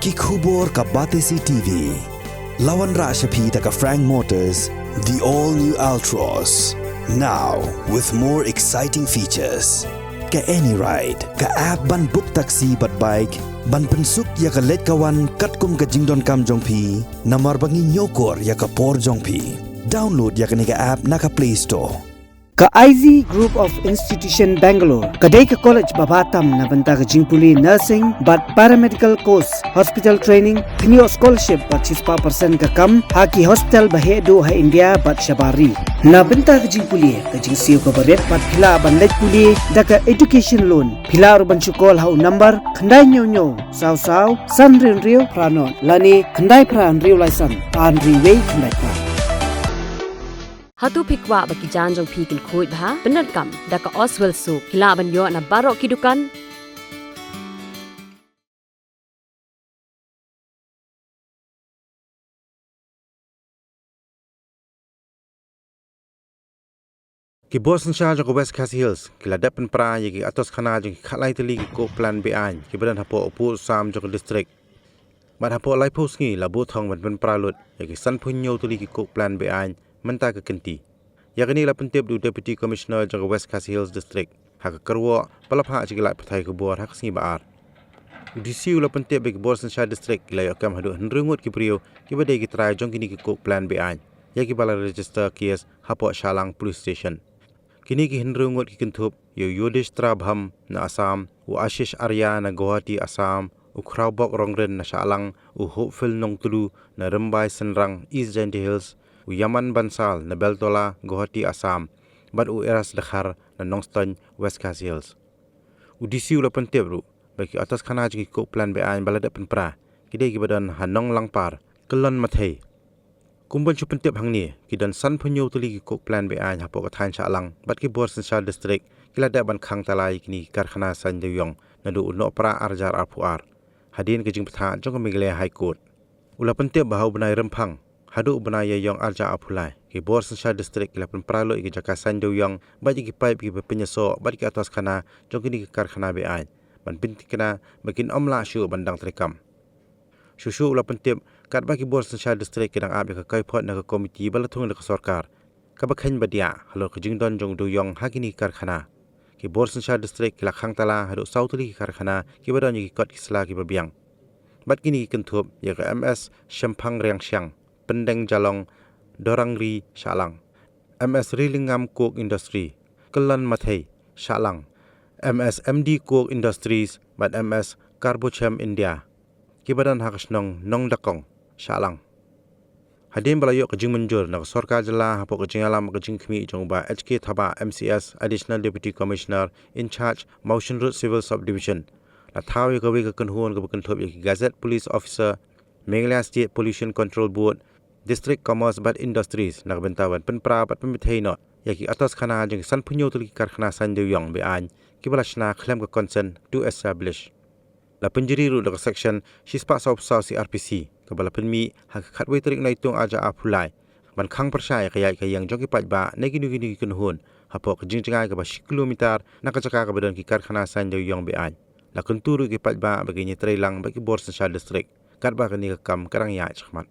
Ki khubor ka Batesi TV. Lawan Rashapi taka Frank Motors, the all-new Altros. Now, with more exciting features. Ka any ride, ka app ban book taxi bat bike, ban pensuk ya ka let kawan katkum ka jingdon kam jongpi, namar bangi nyokor ya ka por jongpi. Download ya ka nika app naka Play Store. Ka IZ Group of Institution Bangalore, kadai ka college babatam na banta ka jingpuli nursing but paramedical course, hospital training, thinyo scholarship but 6% ka kam, haki hospital bahedo ha India but shabari. Na banta ka jingpuli ka jingsiyo ka baret but pila ban let puli da ka education loan. Pila urban chukol ha number khandai nyo saw san rio pranon lani khandai pran rio laisan an riway khandai pra. Hatu pikwa bagi janjong pikil kuit bah benar kam daka Oswell Soup hilaban yo na barok kidukan. Ki Boston Shah jong West Khasi Hills ki Ladep Pynpra ki atos khana jong khalai Tylli ki ko plan Beaiñ ki badan hapo upu sam jong district mat hapo lai pos ngi labu thong ban Pynpra lut ki san phunyo Tylli ki ko plan Beaiñ menta ka kenti yakni la pentip du deputy commissioner jong West Khasi Hills district hak karwo palapha chi lai pathai ko bor hak singi baar disiu la pentip ki Boston Shah district la yakam hadu hnrungut ki priyo ki bade ki trai jong kini ki ko plan Beaiñ yaki bala register case hapo Shalang police station kini ki hnrungut ki kintup yo Yodesh Trabham na Assam u Ashish Arya na Guwahati Assam u Kraubok Rongren na Shalang u Hopeful Nongtulu na Rambai Senrang East Jainti Hills u Yaman Bansal na Beltola Guwahati Assam bat u Eras Dakhar na Nongston West Khasi Hills u disiu la pentip ru bagi atas khana ki ko plan Beaiñ balada Pynpra kidai ki badan hanong langpar kelon mathai kumbon chu pentip hangni ki dan san phunyo Tylli ki ko plan Beaiñ hapo ka thain Shalang bat ki Boston Shah district ki Ladep ban khang talai kini karkhana san deyong na du no pra arjar arpuar hadin ke jing patha jong migle high court ula pentip bahau benai rempang hadu benai yong arja apulai ki Boston Shah district ki la Pynpra lo ki jaka san deyong bat ki pipe ki penyeso bat ki atas khana jong kini karkhana Beaiñ ban pintikna bakin omla shu bandang trekam Shushu ula pentip kat bagi Boston Shah district kedang ab ka kai phot na ka komiti balathung na ka sarkar ka bakhen badia halo ka jingdon jong du yong hakini karkhana ki Boston Shah district ki lakhang tala hadu South Tylli ki karkhana ki badan ki kot kisla ki babiang bat kini ki kentup ya ka MS Shempang Riangsyang Pendeng Jalong Dorangri Shalang MS Rilingam Cook Industry Kelan Mathai Shalang MS MD Cook Industries bat MS Carbochem India ki badan hakasnong nong dakong Shalang hadin balayo ka jing menjur na sarkar jala hapo ka jing alam ka jing khmi jong ba HK Thaba MCS Additional Deputy Commissioner in charge Motion Road Civil Subdivision la thawi ka we ka kanhuon ka kan thop ki Gazette Police Officer Meghalaya State Pollution Control Board District Commerce Bat Industries na bentawan Pynpra bat pemithai no yaki atas khana jing san phunyo Tylli karkhana san deyong Beaiñ ki balashna khlem ka consent to establish la penjiri ru da section shispa sop sa CRPC ka bala penmi hak khatwei trik nai tung aja apulai ban khang persai kaya kayang joki pajba neginu gini kunhun hapo ka jingjingai ka ba kilometer na ka jaka ka badan ki karkhana san deyong Beaiñ la kunturu ki pajba bagi ni trailang bagi Boston Shah district kat ba ka ni ka kam karang ya chkhmat